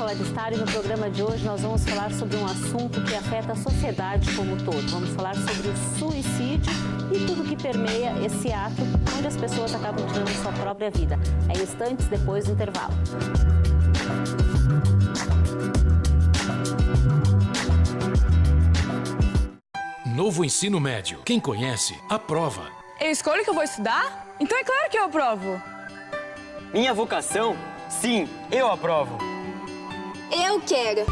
Escola de Estado e no programa de hoje nós vamos falar sobre um assunto que afeta a sociedade como um todo. Vamos falar sobre o suicídio e tudo que permeia esse ato onde as pessoas acabam tirando sua própria vida. É instantes depois do intervalo. Novo ensino médio. Quem conhece, aprova. Eu escolho o que eu vou estudar? Então é claro que eu aprovo. Minha vocação? Sim, eu aprovo. Eu quero.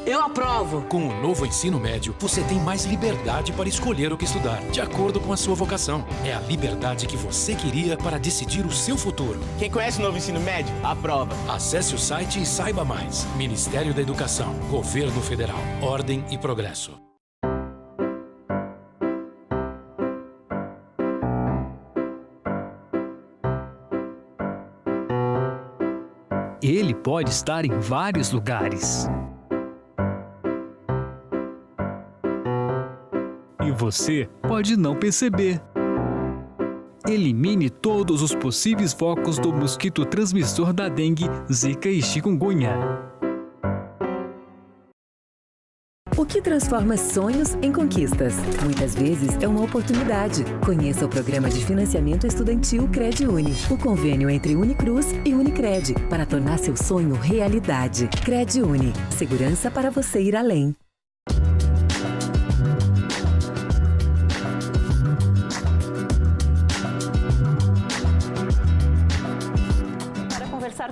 Eu aprovo. Com o novo ensino médio, você tem mais liberdade para escolher o que estudar, de acordo com a sua vocação. É a liberdade que você queria para decidir o seu futuro. Quem conhece o novo ensino médio, aprova. Acesse o site e saiba mais. Ministério da Educação, Governo Federal, Ordem e Progresso. Ele pode estar em vários lugares. E você pode não perceber. Elimine todos os possíveis focos do mosquito transmissor da dengue, zika e chikungunya. O que transforma sonhos em conquistas? Muitas vezes é uma oportunidade. Conheça o programa de financiamento estudantil CredUni, o convênio entre Unicruz e Unicred, para tornar seu sonho realidade. CredUni, segurança para você ir além.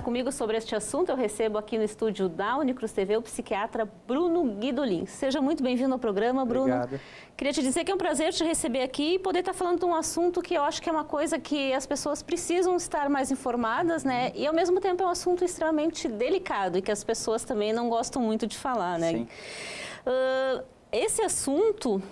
Comigo sobre este assunto, eu recebo aqui no estúdio da Unicruz TV o psiquiatra Bruno Guidolin. Seja muito bem-vindo ao programa, Bruno. Obrigado. Queria te dizer que é um prazer te receber aqui e poder estar falando de um assunto que eu acho que é uma coisa que as pessoas precisam estar mais informadas, né? E ao mesmo tempo é um assunto extremamente delicado e que as pessoas também não gostam muito de falar, né? Sim. Esse assunto,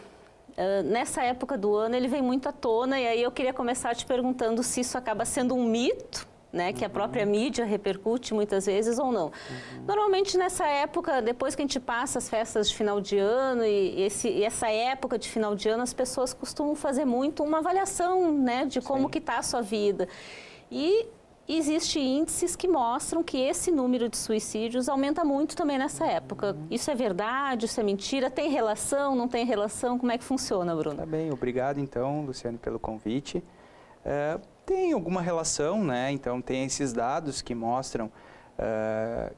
nessa época do ano, ele vem muito à tona e aí eu queria começar te perguntando se isso acaba sendo um mito, né, que a própria mídia repercute muitas vezes ou não. Normalmente nessa época, depois que a gente passa as festas de final de ano e essa época de final de ano, as pessoas costumam fazer muito uma avaliação, né, de como que está a sua vida. E existem índices que mostram que esse número de suicídios aumenta muito também nessa época. Isso é verdade? Isso é mentira? Tem relação? Não tem relação? Como é que funciona, Bruno? Tá bem, obrigado então, Luciane, pelo convite. Tem alguma relação, né? Então tem esses dados que mostram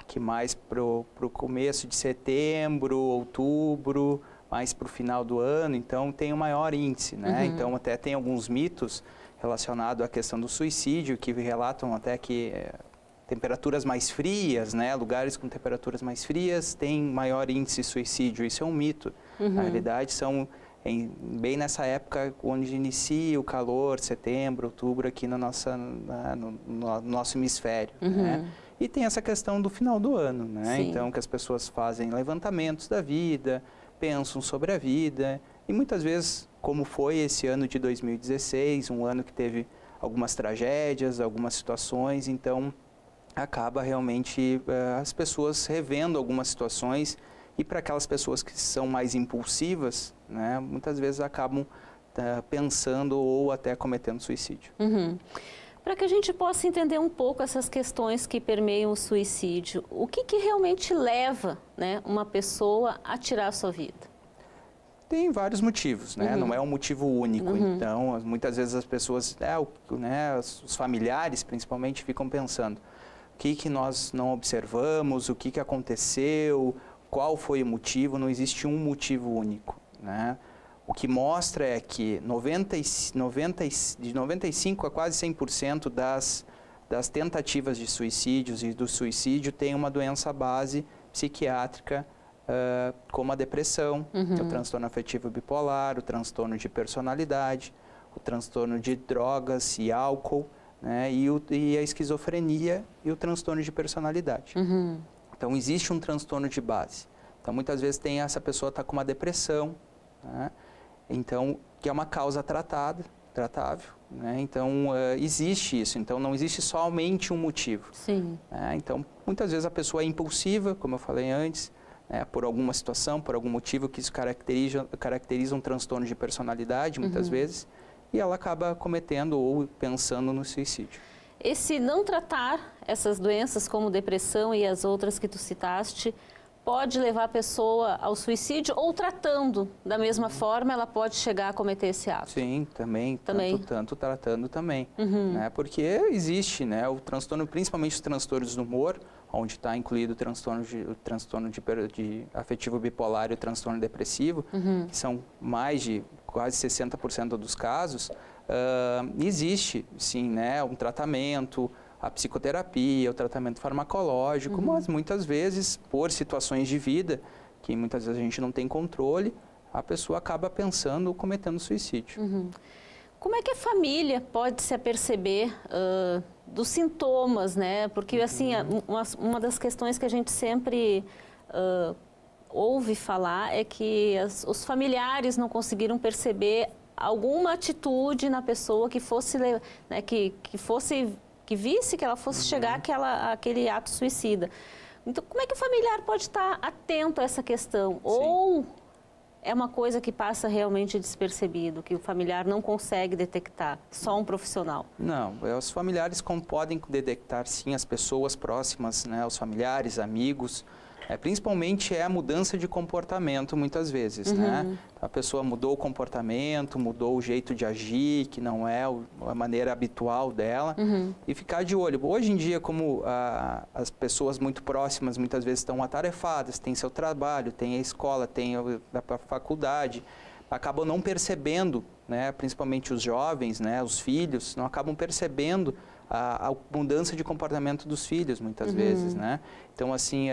que mais para o começo de setembro, outubro, mais para o final do ano, então tem um maior índice, né? Então até tem alguns mitos relacionados à questão do suicídio que relatam até que temperaturas mais frias, né? Lugares com temperaturas mais frias têm maior índice de suicídio. Isso é um mito. Na realidade são bem nessa época onde inicia o calor, setembro, outubro, aqui no nosso hemisfério. Né? E tem essa questão do final do ano, né? Então que as pessoas fazem levantamentos da vida, pensam sobre a vida, e muitas vezes, como foi esse ano de 2016, um ano que teve algumas tragédias, algumas situações, então acaba realmente as pessoas revendo algumas situações. E para aquelas pessoas que são mais impulsivas, né, muitas vezes acabam pensando ou até cometendo suicídio. Para que a gente possa entender um pouco essas questões que permeiam o suicídio, o que realmente leva, né, uma pessoa a tirar a sua vida? Tem vários motivos, né? Não é um motivo único. Então, muitas vezes as pessoas, os familiares principalmente, ficam pensando o que nós não observamos, o que aconteceu, qual foi o motivo. Não existe um motivo único, né? O que mostra é que de 95% a quase 100% das tentativas de suicídios e do suicídio tem uma doença base psiquiátrica, como a depressão, o transtorno afetivo bipolar, o transtorno de personalidade, o transtorno de drogas e álcool, né? E a esquizofrenia e o transtorno de personalidade. Então, existe um transtorno de base. Então, muitas vezes essa pessoa está com uma depressão, né? Então, que é uma causa tratável, né? Então, existe isso. Então, não existe somente um motivo. Sim. Então, muitas vezes a pessoa é impulsiva, como eu falei antes, né? Por alguma situação, por algum motivo que isso caracteriza um transtorno de personalidade, muitas vezes, e ela acaba cometendo ou pensando no suicídio. esse não tratar essas doenças como depressão e as outras que tu citaste pode levar a pessoa ao suicídio, ou tratando da mesma forma ela pode chegar a cometer esse ato? Sim, também. Tanto tratando também. Né? Porque existe, né, o transtorno, principalmente os transtornos do humor, onde está incluído o transtorno de afetivo bipolar e o transtorno depressivo, que são mais de quase 60% dos casos. Existe, sim, né, um tratamento, a psicoterapia, o tratamento farmacológico, mas muitas vezes, por situações de vida, que muitas vezes a gente não tem controle, a pessoa acaba pensando, cometendo suicídio. Como é que a família pode se aperceber dos sintomas, né? Porque, assim, uma das questões que a gente sempre ouve falar é que os familiares não conseguiram perceber alguma atitude na pessoa que fosse, né, que visse que ela fosse chegar àquele ato suicida. Então, como é que o familiar pode estar atento a essa questão? Sim. Ou é uma coisa que passa realmente despercebido, que o familiar não consegue detectar, só um profissional? Não, os familiares podem detectar, sim, as pessoas próximas, né, os familiares, amigos. Principalmente a mudança de comportamento, muitas vezes, né? A pessoa mudou o comportamento, mudou o jeito de agir, que não é a maneira habitual dela, e ficar de olho. Hoje em dia, como as pessoas muito próximas muitas vezes estão atarefadas, têm seu trabalho, têm a escola, têm a faculdade, acabam não percebendo, né? Principalmente os jovens, né? Os filhos, não acabam percebendo a mudança de comportamento dos filhos, muitas vezes, né? Então, assim,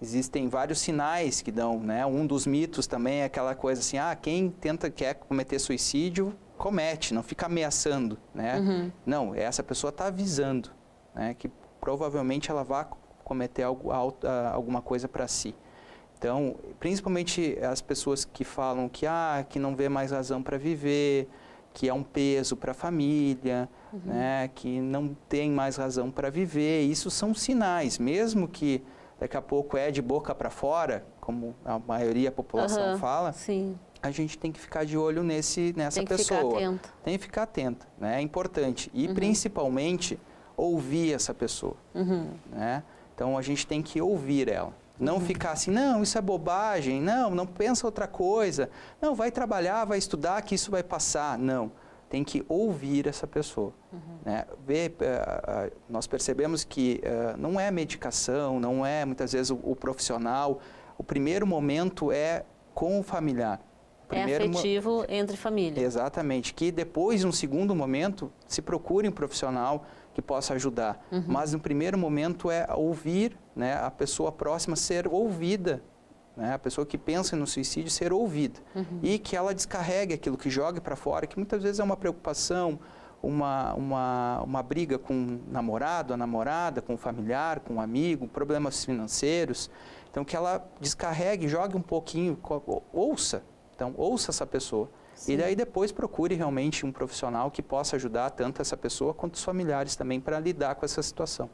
existem vários sinais que dão, né? Um dos mitos também é aquela coisa assim, quem quer cometer suicídio, comete, não fica ameaçando, né? Não, essa pessoa está avisando, né? Que provavelmente ela vai cometer alguma coisa para si. Então, principalmente as pessoas que falam que não vê mais razão para viver, que é um peso para a família, né, que não tem mais razão para viver. Isso são sinais, mesmo que daqui a pouco de boca para fora, como a maioria da população fala, sim, a gente tem que ficar de olho nessa pessoa. Tem que ficar atenta, né? É importante. E principalmente ouvir essa pessoa. Né? Então a gente tem que ouvir ela. Não ficar assim, não, isso é bobagem, não pensa outra coisa, não, vai trabalhar, vai estudar, que isso vai passar. Não, tem que ouvir essa pessoa. Né? Nós percebemos que não é medicação, não é muitas vezes o profissional, o primeiro momento é com o familiar. Afetivo entre família. Exatamente, que depois, num segundo momento, se procure um profissional que possa ajudar. Mas no primeiro momento é ouvir, né, a pessoa próxima ser ouvida, né, a pessoa que pensa no suicídio ser ouvida. E que ela descarregue aquilo, que jogue para fora, que muitas vezes é uma preocupação, uma briga com o namorado, a namorada, com o familiar, com o amigo, problemas financeiros. Então que ela descarregue, jogue um pouquinho, ouça. Então ouça essa pessoa. Sim. E daí depois procure realmente um profissional que possa ajudar tanto essa pessoa quanto os familiares também para lidar com essa situação.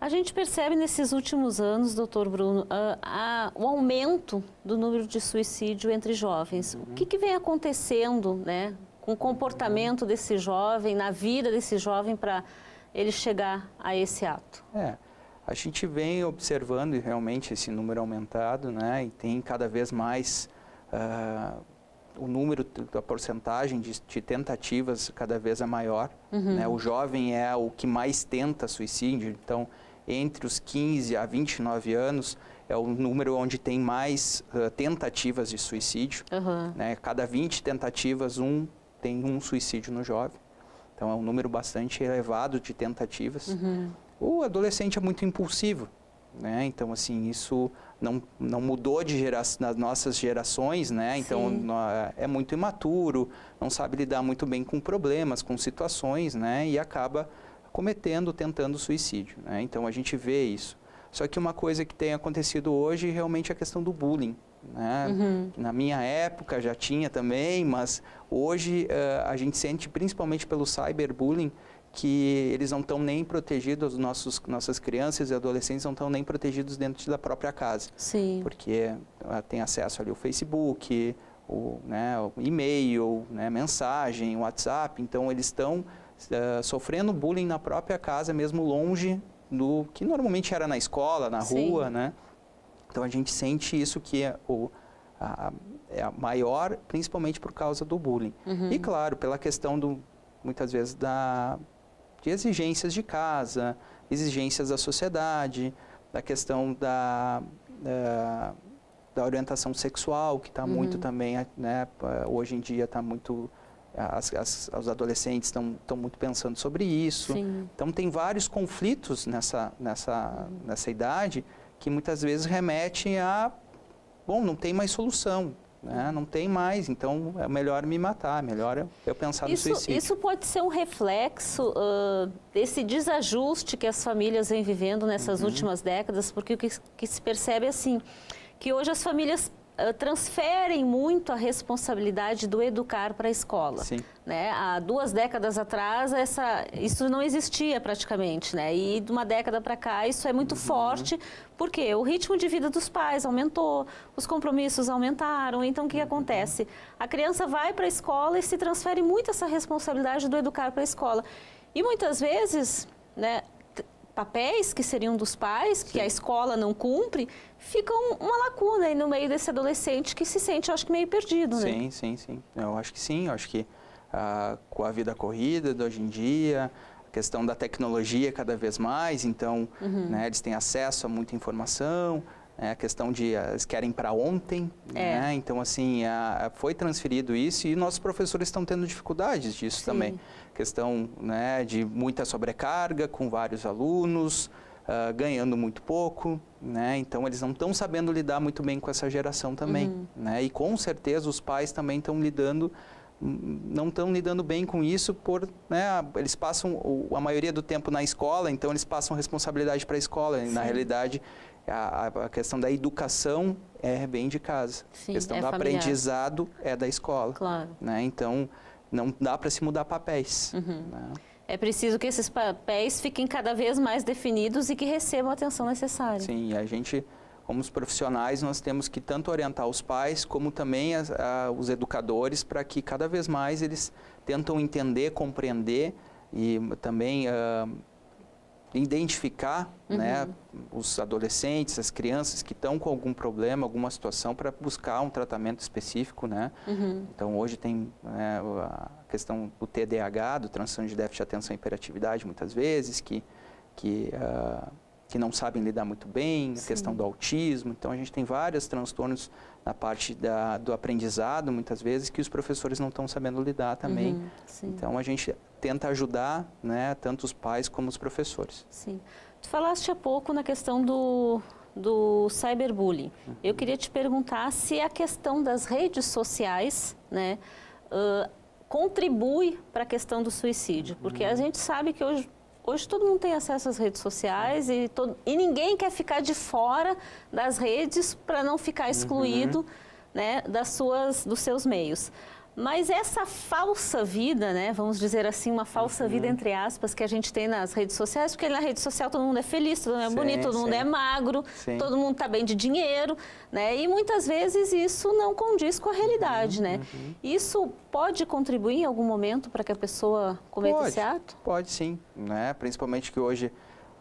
A gente percebe nesses últimos anos, doutor Bruno, o aumento do número de suicídio entre jovens. O que vem acontecendo, né, com o comportamento desse jovem, na vida desse jovem, para ele chegar a esse ato? A gente vem observando realmente esse número aumentado, né, e tem cada vez mais o número, a porcentagem de tentativas cada vez é maior. Né? O jovem é o que mais tenta suicídio, então entre os 15 a 29 anos é o número onde tem mais tentativas de suicídio. Né? Cada 20 tentativas, tem um suicídio no jovem. Então é um número bastante elevado de tentativas. O adolescente é muito impulsivo, né? Então assim, isso não mudou nas nossas gerações, né? Então é muito imaturo, não sabe lidar muito bem com problemas, com situações, né? E acaba tentando suicídio, né? Então a gente vê isso. Só que uma coisa que tem acontecido hoje realmente é a questão do bullying, né? Na minha época já tinha também, mas hoje a gente sente, principalmente pelo cyberbullying, que eles não estão nem protegidos, nossas crianças e adolescentes não estão nem protegidos dentro da própria casa. Sim. Porque tem acesso ali ao Facebook, o e-mail, né, mensagem, WhatsApp, então eles estão sofrendo bullying na própria casa, mesmo longe do que normalmente era na escola, na rua, né? Então a gente sente isso que é a maior, principalmente por causa do bullying. E claro, pela questão muitas vezes de exigências de casa, exigências da sociedade, da questão da orientação sexual, que está muito também, né? Hoje em dia está muito... Os adolescentes estão muito pensando sobre isso. Sim. Então, tem vários conflitos nessa idade que muitas vezes remetem a, bom, não tem mais solução, né? Não tem mais, então é melhor me matar, é melhor eu pensar no suicídio. Isso pode ser um reflexo desse desajuste que as famílias vêm vivendo nessas últimas décadas, porque o que se percebe é assim, que hoje as famílias transferem muito a responsabilidade do educar para a escola. Sim. Né? Há 2 décadas atrás, isso não existia praticamente, né? E de uma década para cá, isso é muito forte, porque o ritmo de vida dos pais aumentou, os compromissos aumentaram. Então, o que acontece? A criança vai para a escola e se transfere muito essa responsabilidade do educar para a escola. E muitas vezes, né, papéis que seriam dos pais, que a escola não cumpre, ficam uma lacuna aí no meio desse adolescente que se sente, eu acho que, meio perdido, né? Sim. Eu acho que sim, eu acho que com a vida corrida de hoje em dia, a questão da tecnologia cada vez mais, então, né, eles têm acesso a muita informação, a questão de eles querem para ontem, né? Então, assim, foi transferido isso e nossos professores estão tendo dificuldades disso também. Questão, né, de muita sobrecarga com vários alunos, ganhando muito pouco, né? Então, eles não estão sabendo lidar muito bem com essa geração também, né? E com certeza os pais também não estão lidando bem com isso né, eles passam a maioria do tempo na escola, então eles passam responsabilidade para a escola. E, na realidade, a questão da educação é bem de casa. Sim, a questão do aprendizado é da escola. Claro. Né? Então, não dá para se mudar papéis. Né? É preciso que esses papéis fiquem cada vez mais definidos e que recebam a atenção necessária. Sim, a gente, como os profissionais, nós temos que tanto orientar os pais, como também os educadores, para que cada vez mais eles tentam entender, compreender e também identificar, né, os adolescentes, as crianças que estão com algum problema, alguma situação, para buscar um tratamento específico, né? Então, hoje tem, né, a questão do TDAH, do transtorno de déficit de atenção e hiperatividade, muitas vezes, que não sabem lidar muito bem, a questão do autismo. Então, a gente tem vários transtornos na parte do aprendizado, muitas vezes, que os professores não estão sabendo lidar também. Então, a gente tenta ajudar, né, tanto os pais como os professores. Sim. Tu falaste há pouco na questão do cyberbullying. Eu queria te perguntar se a questão das redes sociais, né, contribui para a questão do suicídio. Porque a gente sabe que hoje todo mundo tem acesso às redes sociais e ninguém quer ficar de fora das redes para não ficar excluído, né, dos seus meios. Mas essa falsa vida, né, vamos dizer assim, uma falsa vida entre aspas, que a gente tem nas redes sociais, porque na rede social todo mundo é feliz, todo mundo é bonito, todo mundo é magro, todo mundo está bem de dinheiro, né, e muitas vezes isso não condiz com a realidade, né? Isso pode contribuir em algum momento para que a pessoa cometa esse ato? Pode sim, né? Principalmente que hoje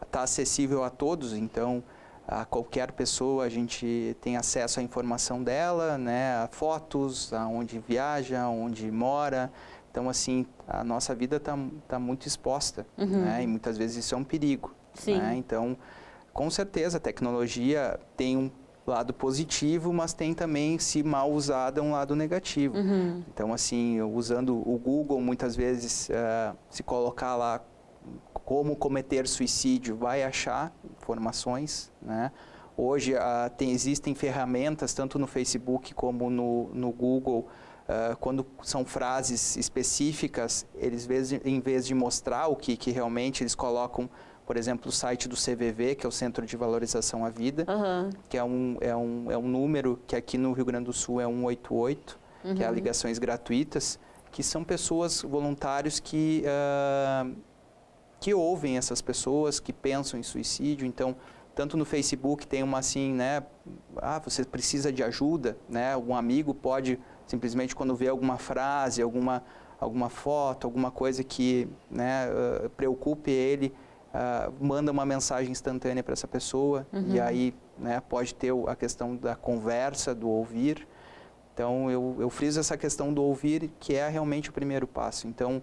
está acessível a todos, então a qualquer pessoa a gente tem acesso à informação dela, né, a fotos, aonde viaja, onde mora. Então, assim, a nossa vida tá muito exposta, né, e muitas vezes isso é um perigo. Né? Então, com certeza, a tecnologia tem um lado positivo, mas tem também, se mal usada, um lado negativo. Então, assim, usando o Google, muitas vezes, se colocar lá como cometer suicídio, vai achar informações, né? Hoje existem ferramentas, tanto no Facebook como no Google, quando são frases específicas, eles, em vez de mostrar o que realmente, eles colocam, por exemplo, o site do CVV, que é o Centro de Valorização à Vida, que é um número que aqui no Rio Grande do Sul é 188, que é ligações gratuitas, que são pessoas, voluntários que ouvem essas pessoas, que pensam em suicídio. Então, tanto no Facebook tem uma assim, né, você precisa de ajuda, né, um amigo pode simplesmente, quando vê alguma frase, alguma alguma foto, alguma coisa que, né, preocupe ele, manda uma mensagem instantânea para essa pessoa, e aí, né, pode ter a questão da conversa, do ouvir. Então, eu friso essa questão do ouvir, que é realmente o primeiro passo. Então,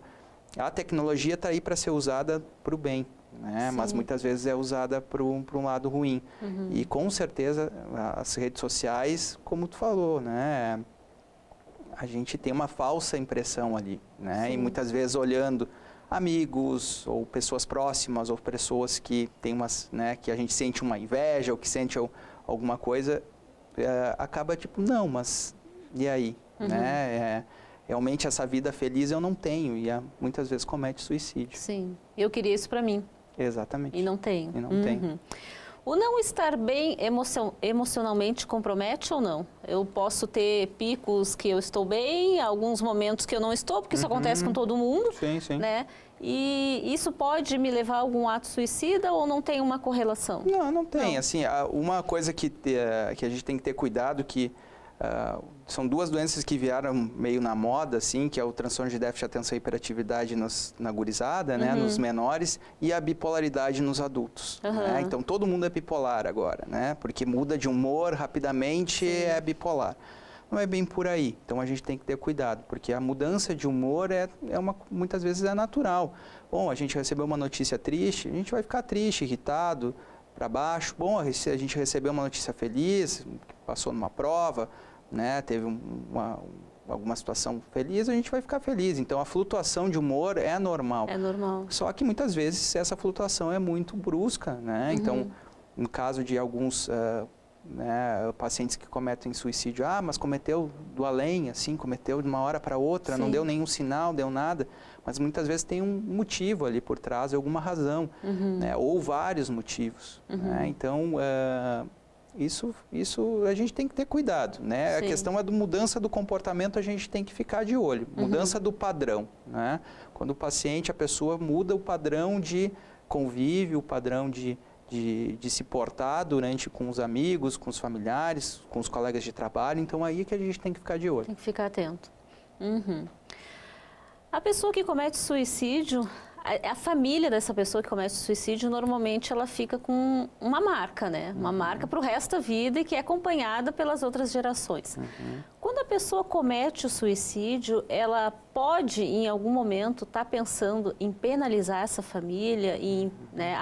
a tecnologia está aí para ser usada para o bem, né? Mas muitas vezes é usada para um lado ruim. E com certeza as redes sociais, como tu falou, né? A gente tem uma falsa impressão ali, né? E muitas vezes olhando amigos ou pessoas próximas ou pessoas que tem umas, né, que a gente sente uma inveja ou que sente alguma coisa, acaba tipo, não, mas e aí, né? Realmente essa vida feliz eu não tenho e muitas vezes comete suicídio. Sim, eu queria isso para mim. Exatamente. E não tenho. E não tenho. O não estar bem emocionalmente compromete ou não? Eu posso ter picos que eu estou bem, alguns momentos que eu não estou, porque isso acontece com todo mundo. Sim, sim. Né? E isso pode me levar a algum ato suicida ou não tem uma correlação? Não tem. Não. Assim, uma coisa que a gente tem que ter cuidado, que são duas doenças que vieram meio na moda, assim, que é o transtorno de déficit de atenção e hiperatividade na gurizada, né, nos menores, e a bipolaridade nos adultos. Né? Então, todo mundo é bipolar agora, né? Porque muda de humor rapidamente, é bipolar. Não é bem por aí. Então, a gente tem que ter cuidado, porque a mudança de humor muitas vezes é natural. Bom, a gente recebeu uma notícia triste, a gente vai ficar triste, irritado, para baixo. Bom, a gente recebeu uma notícia feliz, passou numa prova, né, teve alguma situação feliz, a gente vai ficar feliz. Então, a flutuação de humor é normal. É normal. Só que, muitas vezes, essa flutuação é muito brusca, né? Então, no caso de alguns pacientes que cometem suicídio, mas cometeu do além, assim, cometeu de uma hora para outra, não deu nenhum sinal, deu nada. Mas, muitas vezes, tem um motivo ali por trás, alguma razão, né? Ou vários motivos. Né? Então, isso a gente tem que ter cuidado, né? Sim. A questão é da mudança do comportamento, a gente tem que ficar de olho. Mudança do padrão, né? Quando o paciente, a pessoa muda o padrão de convívio, o padrão de se portar com os amigos, com os familiares, com os colegas de trabalho. Então, aí é que a gente tem que ficar de olho. Tem que ficar atento. A pessoa que comete suicídio, a família dessa pessoa que comete suicídio, normalmente ela fica com uma marca, né? Uma marca para o resto da vida e que é acompanhada pelas outras gerações. Quando a pessoa comete o suicídio, ela pode, em algum momento, estar pensando em penalizar essa família, né?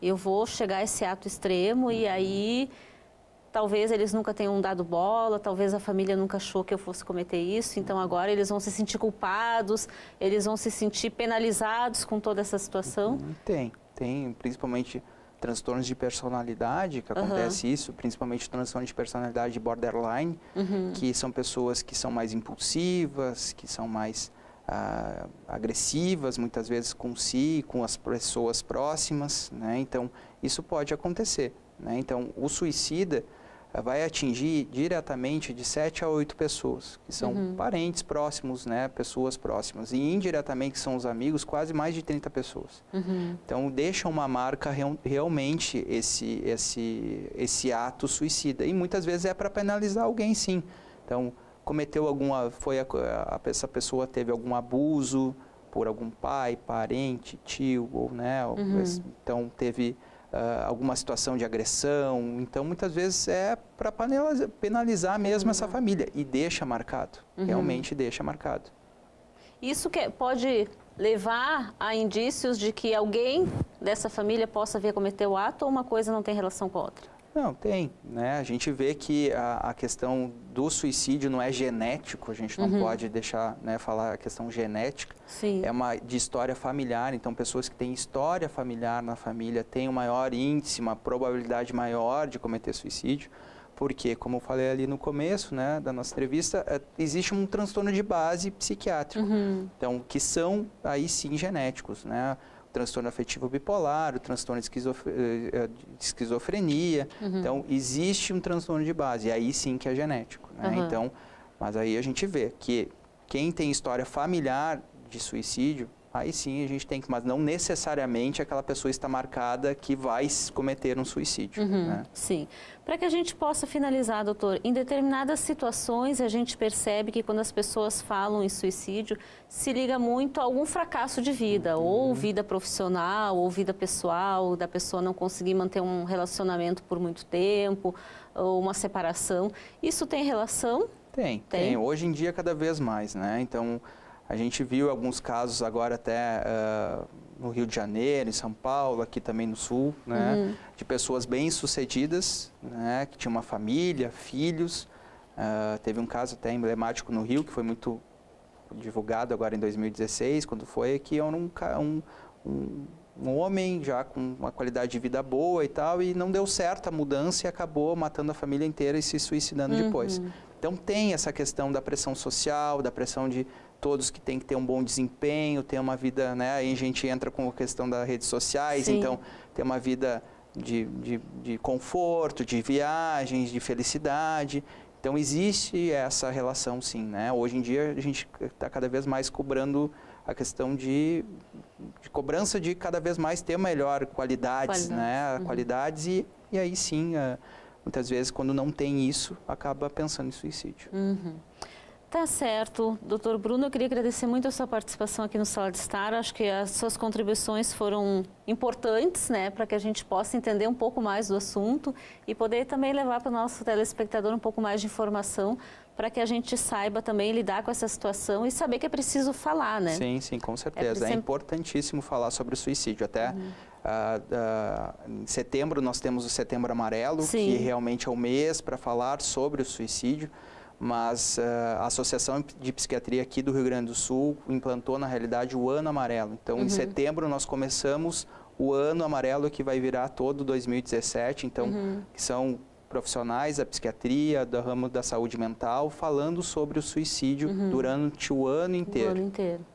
Eu vou chegar a esse ato extremo e aí talvez eles nunca tenham dado bola, talvez a família nunca achou que eu fosse cometer isso, então agora eles vão se sentir culpados, eles vão se sentir penalizados com toda essa situação? Tem, principalmente transtornos de personalidade, que acontece isso, principalmente transtornos de personalidade borderline, que são pessoas que são mais impulsivas, que são mais agressivas, muitas vezes com si, com as pessoas próximas, né? Então, isso pode acontecer, né? Então, o suicida vai atingir diretamente de 7 a 8 pessoas, que são parentes próximos, né, pessoas próximas, e indiretamente, que são os amigos, quase mais de 30 pessoas. Então, deixa uma marca realmente esse ato suicida, e muitas vezes é para penalizar alguém, sim. Então, cometeu essa pessoa teve algum abuso por algum pai, parente, tio, ou, né, então teve alguma situação de agressão. Então, muitas vezes é para penalizar mesmo essa família. E deixa marcado, realmente deixa marcado. Isso pode levar a indícios de que alguém dessa família possa vir a cometer o ato ou uma coisa não tem relação com a outra? Não, tem, né? A gente vê que a questão do suicídio não é genético, a gente não pode deixar, né, falar a questão genética. Sim. É de história familiar, então pessoas que têm história familiar na família têm um maior índice, uma probabilidade maior de cometer suicídio, porque, como eu falei ali no começo, né, da nossa entrevista, existe um transtorno de base psiquiátrico, então, que são aí sim genéticos, né? Transtorno afetivo bipolar, o transtorno de esquizofrenia. Então, existe um transtorno de base, e aí sim que é genético. Né? Então, mas aí a gente vê que quem tem história familiar de suicídio, aí sim a gente tem que, mas não necessariamente aquela pessoa está marcada que vai cometer um suicídio. Né? Sim. Para que a gente possa finalizar, doutor, em determinadas situações a gente percebe que quando as pessoas falam em suicídio, se liga muito a algum fracasso de vida, ou vida profissional, ou vida pessoal, da pessoa não conseguir manter um relacionamento por muito tempo, ou uma separação. Isso tem relação? Tem. Hoje em dia, cada vez mais, né? Então, a gente viu alguns casos agora até no Rio de Janeiro, em São Paulo, aqui também no Sul, né? De pessoas bem-sucedidas, né? Que tinham uma família, filhos. Teve um caso até emblemático no Rio, que foi muito divulgado agora em 2016, quando foi, que era um homem já com uma qualidade de vida boa e tal, e não deu certo a mudança e acabou matando a família inteira e se suicidando depois. Então tem essa questão da pressão social, da pressão de todos que têm que ter um bom desempenho, ter uma vida, né? Aí a gente entra com a questão das redes sociais, Sim. Então ter uma vida de conforto, de viagens, de felicidade. Então existe essa relação sim, né? Hoje em dia a gente está cada vez mais cobrando a questão de cobrança de cada vez mais ter melhor qualidades, né? Qualidades e aí sim, muitas vezes quando não tem isso, acaba pensando em suicídio. Tá certo. Doutor Bruno, eu queria agradecer muito a sua participação aqui no Sala de Estar. Acho que as suas contribuições foram importantes, né, para que a gente possa entender um pouco mais do assunto e poder também levar para o nosso telespectador um pouco mais de informação para que a gente saiba também lidar com essa situação e saber que é preciso falar, né? Sim, com certeza. É importantíssimo falar sobre o suicídio. Até em setembro nós temos o Setembro Amarelo, Sim. que realmente é o mês para falar sobre o suicídio. Mas a Associação de Psiquiatria aqui do Rio Grande do Sul implantou, na realidade, o Ano Amarelo. Então, em setembro, nós começamos o Ano Amarelo, que vai virar todo 2017. Então, que são profissionais da psiquiatria, do ramo da saúde mental, falando sobre o suicídio durante o ano inteiro. O ano inteiro.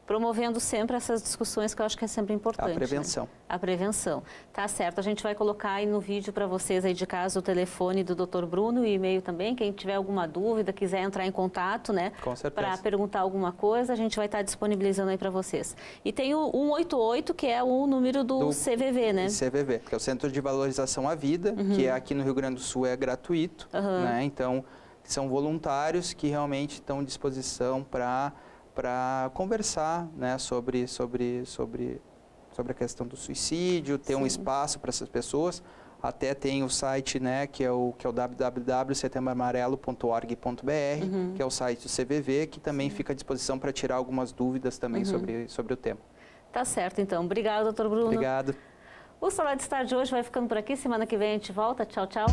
Promovendo sempre essas discussões que eu acho que é sempre importante. A prevenção. Né? A prevenção. Tá certo. A gente vai colocar aí no vídeo para vocês aí de casa o telefone do Dr. Bruno e o e-mail também. Quem tiver alguma dúvida, quiser entrar em contato, né? Com certeza. Para perguntar alguma coisa, a gente vai estar disponibilizando aí para vocês. E tem o 188, que é o número do CVV, né? CVV, que é o Centro de Valorização à Vida, que é aqui no Rio Grande do Sul é gratuito, né? Então, são voluntários que realmente estão à disposição para conversar, né, sobre a questão do suicídio, ter um espaço para essas pessoas. Até tem o site, né, que é o www.setembroamarelo.org.br, que é o site do CVV, que também fica à disposição para tirar algumas dúvidas também sobre o tema. Tá certo, então. Obrigado, doutor Bruno. Obrigado. O Sala de Estar de hoje vai ficando por aqui. Semana que vem a gente volta. Tchau, tchau.